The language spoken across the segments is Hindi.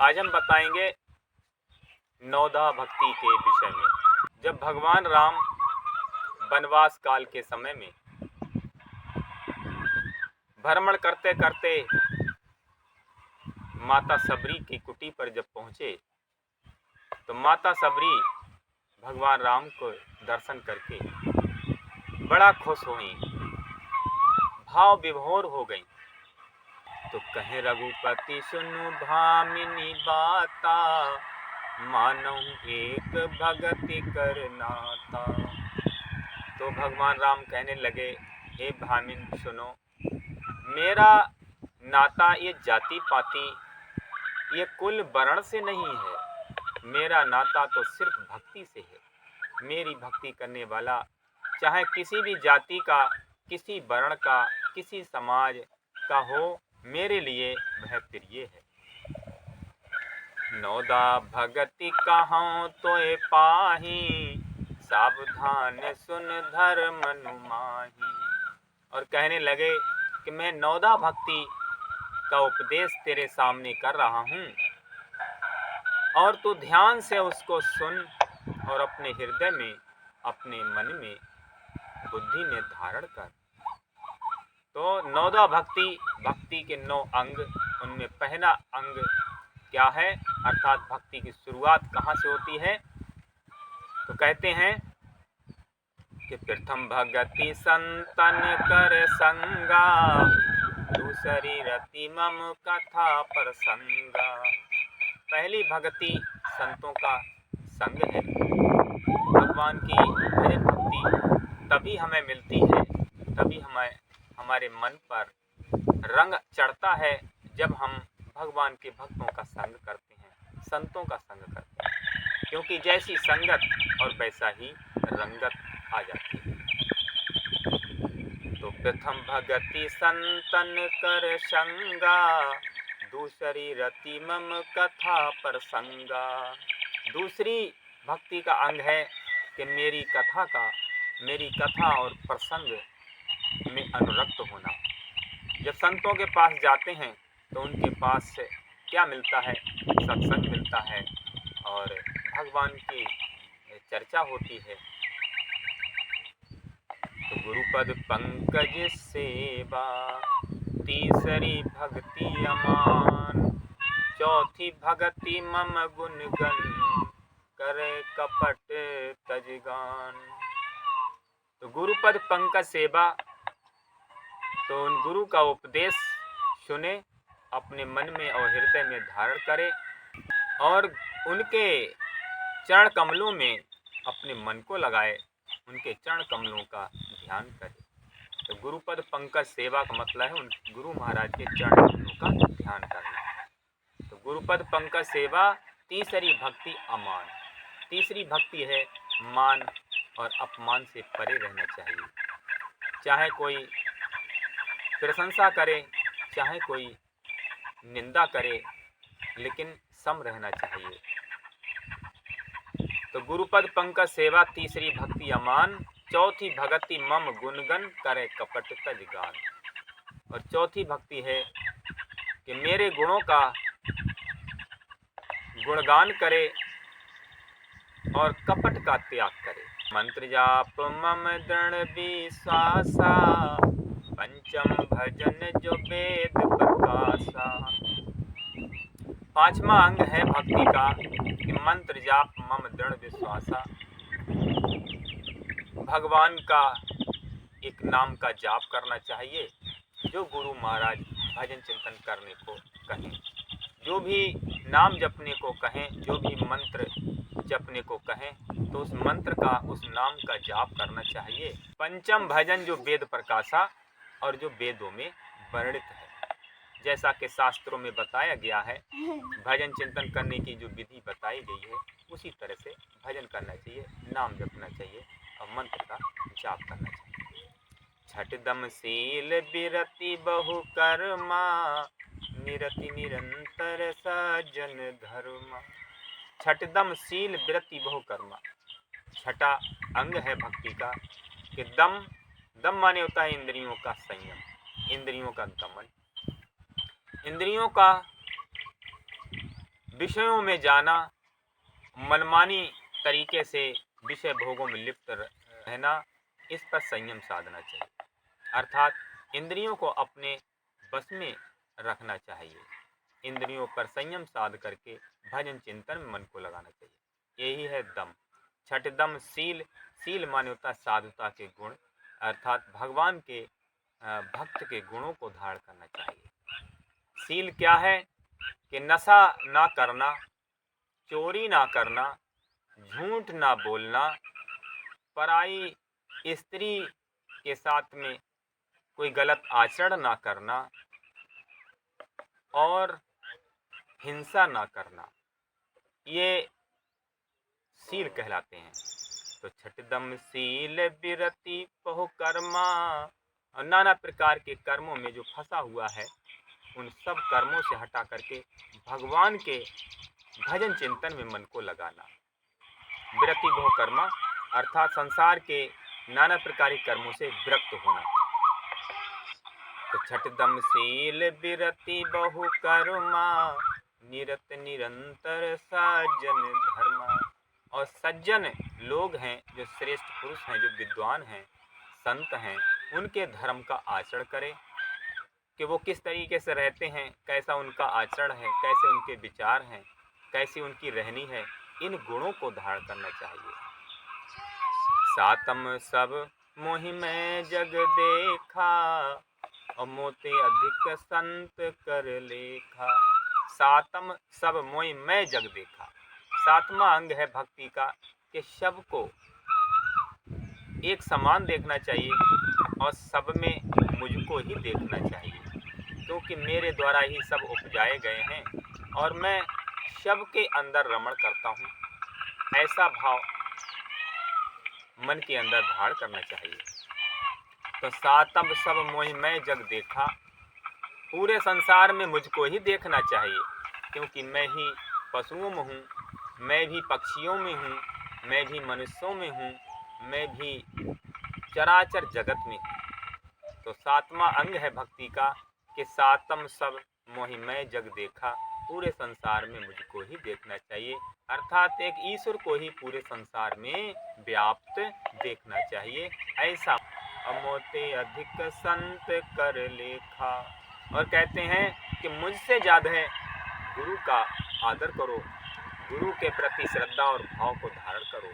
आज हम बताएंगे नवदा भक्ति के विषय में। जब भगवान राम वनवास काल के समय में भ्रमण करते करते माता सबरी की कुटी पर जब पहुंचे तो माता सबरी भगवान राम को दर्शन करके बड़ा खुश हुई, भाव विभोर हो गई। तो कहे रघुपति सुनु भामिनी बाता, मानौ एक भगति कर नाता। तो भगवान राम कहने लगे, हे भामिन सुनो, मेरा नाता ये जाति पाति ये कुल वर्ण से नहीं है, मेरा नाता तो सिर्फ भक्ति से है। मेरी भक्ति करने वाला चाहे किसी भी जाति का, किसी वर्ण का, किसी समाज का हो, मेरे लिए वह प्रिय है। नौदा भगति कहाँ तोय पाही, सावधान सुन धर्म नुमाही। और कहने लगे कि मैं नौदा भक्ति का उपदेश तेरे सामने कर रहा हूँ और तू ध्यान से उसको सुन और अपने हृदय में, अपने मन में, बुद्धि में धारण कर। तो नौदा भक्ति के 9 अंग, उनमें पहला अंग क्या है, अर्थात भक्ति की शुरुआत कहाँ से होती है। तो कहते हैं कि प्रथम भगति संतन कर संगा, दूसरी रति मम कथा प्रसंगा। पहली भक्ति संतों का संग है। भगवान की भजन भक्ति तभी हमें मिलती है, तभी हमारे मन पर रंग चढ़ता है जब हम भगवान के भक्तों का संग करते हैं, संतों का संग करते हैं, क्योंकि जैसी संगत और वैसा ही रंगत आ जाती है। तो प्रथम भगति संतन कर संगा, दूसरी रति मम कथा प्रसंगा। दूसरी भक्ति का अंग है कि मेरी कथा और प्रसंग में अनुरक्त होना। जब संतों के पास जाते हैं तो उनके पास से क्या मिलता है, सत्संग मिलता है और भगवान की चर्चा होती है। तो गुरुपद पंकज सेवा, तीसरी भक्ति अमान, चौथी भक्ति मम गुणगन, करे कपट तजगान। तो गुरुपद पंकज सेवा, तो उन गुरु का उपदेश सुने, अपने मन में और हृदय में धारण करे और उनके चरण कमलों में अपने मन को लगाए, उनके चरण कमलों का ध्यान करे। तो गुरुपद पंकज सेवा का मतलब है उन गुरु महाराज के चरण कमलों का ध्यान करना। तो गुरुपद पंकज सेवा, तीसरी भक्ति अमान। तीसरी भक्ति है मान और अपमान से परे रहना चाहिए। चाहे कोई प्रशंसा करे, चाहे कोई निंदा करे, लेकिन सम रहना चाहिए। तो गुरुपद पंकज सेवा, तीसरी भक्ति अमान, चौथी भक्ति मम गुणगन, करे कपट तजगान। और चौथी भक्ति है कि मेरे गुणों का गुणगान करे और कपट का त्याग करे। मंत्र जाप मम दृढ़ विश्वासा, पंचम भजन जो वेद प्रकाशा। पांचवा अंग है भक्ति का कि मंत्र जाप मम दृढ़ विश्वासा। भगवान का एक नाम का जाप करना चाहिए। जो गुरु महाराज भजन चिंतन करने को कहें, जो भी नाम जपने को कहें, जो भी मंत्र जपने को कहें, तो उस मंत्र का, उस नाम का जाप करना चाहिए। पंचम भजन जो वेद प्रकाशा, और जो वेदों में वर्णित है, जैसा कि शास्त्रों में बताया गया है, भजन चिंतन करने की जो विधि बताई गई है, उसी तरह से भजन करना चाहिए, नाम जपना चाहिए और मंत्र का जाप करना चाहिए। छठ दम शील बिरति बहु कर्मा, निरति निरंतर सज्जन धर्मा। छठदम शील बिरति बहु कर्मा, छठा अंग है भक्ति का कि दम माने होता है इंद्रियों का संयम, इंद्रियों का दमन, इंद्रियों का विषयों में जाना, मनमानी तरीके से विषय भोगों में लिप्त रहना, इस पर संयम साधना चाहिए। अर्थात इंद्रियों को अपने बस में रखना चाहिए। इंद्रियों पर संयम साध करके भजन चिंतन में मन को लगाना चाहिए। यही है दम। छठ दम शील। शील माने होता है साधुता के गुण, अर्थात भगवान के भक्त के गुणों को धारण करना चाहिए। शील क्या है कि नशा ना करना, चोरी ना करना, झूठ ना बोलना, पराई स्त्री के साथ में कोई गलत आचरण ना करना और हिंसा ना करना, ये शील कहलाते हैं। तो छठदम शील बिरति बहु कर्मा, और नाना प्रकार के कर्मों में जो फंसा हुआ है उन सब कर्मों से हटा करके भगवान के भजन चिंतन में मन को लगाना। विरति बहु कर्मा अर्थात संसार के नाना प्रकार के कर्मों से विरक्त होना। तो छठदम शील बिरति बहु कर्मा, निरत निरंतर सज्जन धर्मा। और सज्जन लोग हैं, जो श्रेष्ठ पुरुष हैं, जो विद्वान हैं, संत हैं, उनके धर्म का आचरण करें कि वो किस तरीके से रहते हैं, कैसा उनका आचरण है, कैसे उनके विचार हैं, कैसी उनकी रहनी है, इन गुणों को धारण करना चाहिए। सातम सब मोहि मैं जग देखा, और मोते अधिक संत कर लेखा। सातम सब मोहि मैं जग देखा। सातवां अंग है भक्ति का कि सबको एक समान देखना चाहिए और सब में मुझको ही देखना चाहिए, क्योंकि मेरे द्वारा ही सब उपजाए गए हैं और मैं सबके अंदर रमण करता हूँ। ऐसा भाव मन के अंदर धारण करना चाहिए। तो सातम सब मोहि मैं जग देखा, पूरे संसार में मुझको ही देखना चाहिए, क्योंकि मैं ही पशुओं में हूँ, मैं भी पक्षियों में हूँ, मैं भी मनुष्यों में हूँ, मैं भी चराचर जगत में हूँ। तो सातवां अंग है भक्ति का कि सातम सब मोहि मैं जग देखा, पूरे संसार में मुझको ही देखना चाहिए, अर्थात एक ईश्वर को ही पूरे संसार में व्याप्त देखना चाहिए। ऐसा अमोते अधिक संत कर लेखा। और कहते हैं कि मुझसे ज़्यादा गुरु का आदर करो, गुरु के प्रति श्रद्धा और भाव को धारण करो,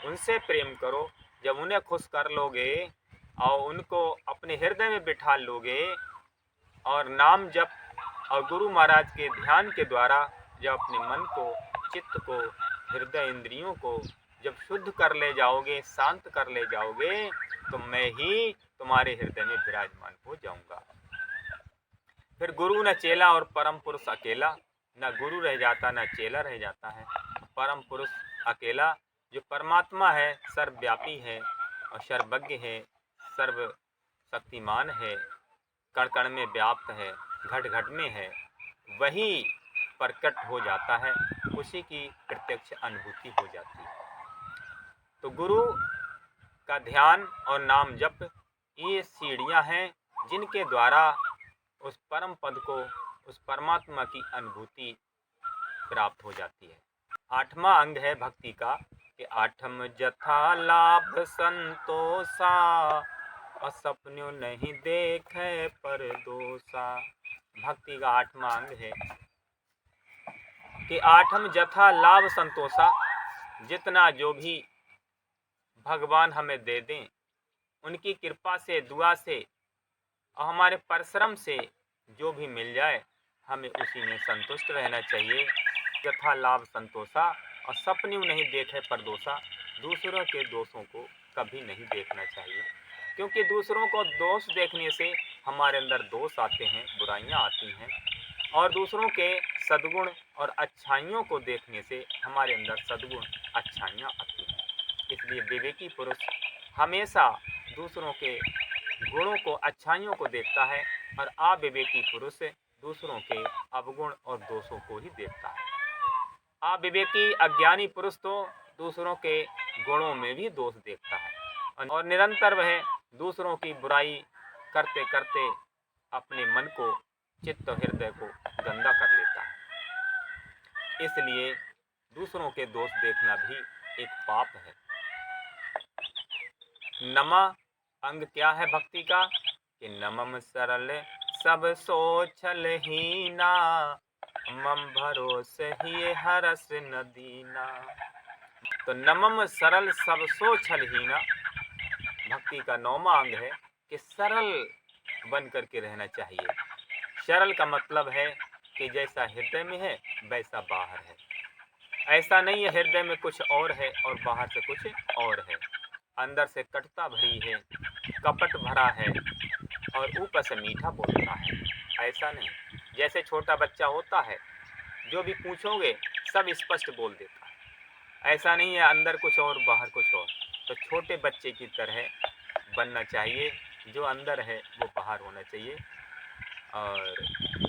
उनसे प्रेम करो। जब उन्हें खुश कर लोगे और उनको अपने हृदय में बिठा लोगे और नाम जप और गुरु महाराज के ध्यान के द्वारा जब अपने मन को, चित्त को, हृदय इंद्रियों को जब शुद्ध कर ले जाओगे, शांत कर ले जाओगे, तो मैं ही तुम्हारे हृदय में विराजमान हो जाऊंगा। फिर गुरु न चेला और परम पुरुष अकेला, न गुरु रह जाता न चेला रह जाता है। परम पुरुष अकेला जो परमात्मा है, सर्वव्यापी है और सर्वज्ञ है, सर्व शक्तिमान है, कण कण में व्याप्त है, घट घट में है, वही प्रकट हो जाता है, उसी की प्रत्यक्ष अनुभूति हो जाती है। तो गुरु का ध्यान और नाम जप ये सीढ़ियां हैं जिनके द्वारा उस परम पद को, उस परमात्मा की अनुभूति प्राप्त हो जाती है। आठवां अंग है भक्ति का कि आठम जथा लाभ संतोषा, और सपनों नहीं देखे पर दोषा। भक्ति का आठवां अंग है कि आठम जथा लाभ संतोषा, जितना जो भी भगवान हमें दे दें, उनकी कृपा से, दुआ से और हमारे परिश्रम से जो भी मिल जाए, हमें उसी में संतुष्ट रहना चाहिए। यथा लाभ संतोषा, और सपने नहीं देखे पर दोषा, दूसरों के दोषों को कभी नहीं देखना चाहिए, क्योंकि दूसरों को दोष देखने से हमारे अंदर दोष आते हैं, बुराइयां आती हैं, और दूसरों के सद्गुण और अच्छाइयों को देखने से हमारे अंदर सद्गुण, अच्छाइयाँ आती हैं। इसलिए विवेकी पुरुष हमेशा दूसरों के गुणों को, अच्छाइयों को देखता है, और अविवेकी पुरुष दूसरों के अवगुण और दोषों को ही देखता है। अविवेकी अज्ञानी पुरुष तो दूसरों के गुणों में भी दोष देखता है और निरंतर वह दूसरों की बुराई करते करते अपने मन को, चित्त और हृदय को गंदा कर लेता है। इसलिए दूसरों के दोष देखना भी एक पाप है। नमा अंग क्या है भक्ति का कि नमम सरल सब सोचल हीना, मम भरोस ही हरस न दीना। तो नमम सरल सब सोचल हीना भक्ति का 9वां अंग है कि सरल बन करके रहना चाहिए। सरल का मतलब है कि जैसा हृदय में है वैसा बाहर है। ऐसा नहीं है हृदय में कुछ और है और बाहर से कुछ और है, अंदर से कटुता भरी है, कपट भरा है और ऊपर से मीठा बोलता है। ऐसा नहीं, जैसे छोटा बच्चा होता है जो भी पूछोगे सब स्पष्ट बोल देता है। ऐसा नहीं है अंदर कुछ और बाहर कुछ और। तो छोटे बच्चे की तरह बनना चाहिए, जो अंदर है वो बाहर होना चाहिए और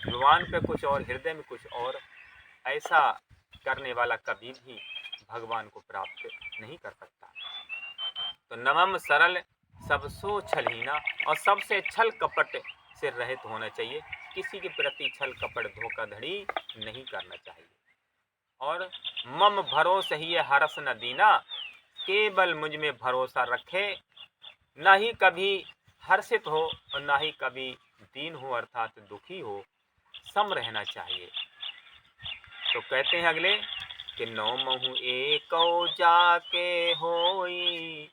जुबान पे कुछ और हृदय में कुछ और। ऐसा करने वाला कभी भी भगवान को प्राप्त नहीं कर सकता। तो नमम सरल सब सो छलहीना, और सबसे छल कपट से रहित होना चाहिए। किसी के प्रति छल कपट धोखाधड़ी नहीं करना चाहिए। और मम भरोसा ही हरस न दीना, केवल मुझ में भरोसा रखे, ना ही कभी हर्षित हो और ना ही कभी दीन हो अर्थात दुखी हो, सम रहना चाहिए। तो कहते हैं अगले कि नौ महु एको जाके होई,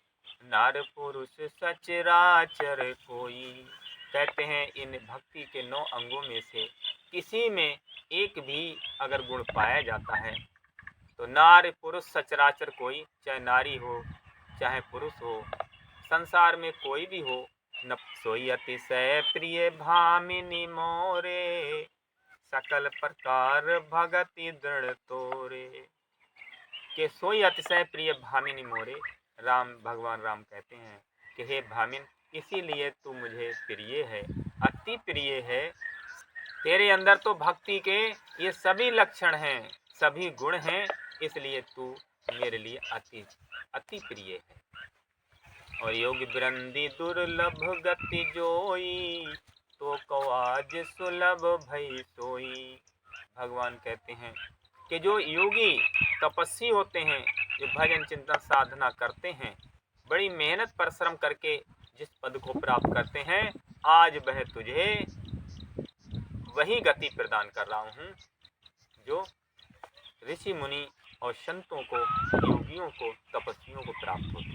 नार पुरुष सचराचर कोई। कहते हैं इन भक्ति के 9 अंगों में से किसी में एक भी अगर गुण पाया जाता है तो नार पुरुष सचराचर कोई, चाहे नारी हो चाहे पुरुष हो, संसार में कोई भी हो, न सोई अतिशय प्रिय भामिनी मोरे, सकल प्रकार भगति दृढ़ तोरे। के सोई अतिशय प्रिय भामिनी मोरे, राम भगवान राम कहते हैं कि हे भामिन, इसीलिए तू मुझे प्रिय है, अति प्रिय है। तेरे अंदर तो भक्ति के ये सभी लक्षण हैं, सभी गुण हैं, इसलिए तू मेरे लिए अति अति प्रिय है। और योगी वृंदी दुर्लभ गति जोई, तो कवाज सुलभ भई सोई। भगवान कहते हैं कि जो योगी तपस्वी होते हैं, जो भजन चिंतन साधना करते हैं, बड़ी मेहनत परिश्रम करके जिस पद को प्राप्त करते हैं, आज वह तुझे वही गति प्रदान कर रहा हूँ जो ऋषि मुनि और संतों को, योगियों को, तपस्वियों को प्राप्त होती है।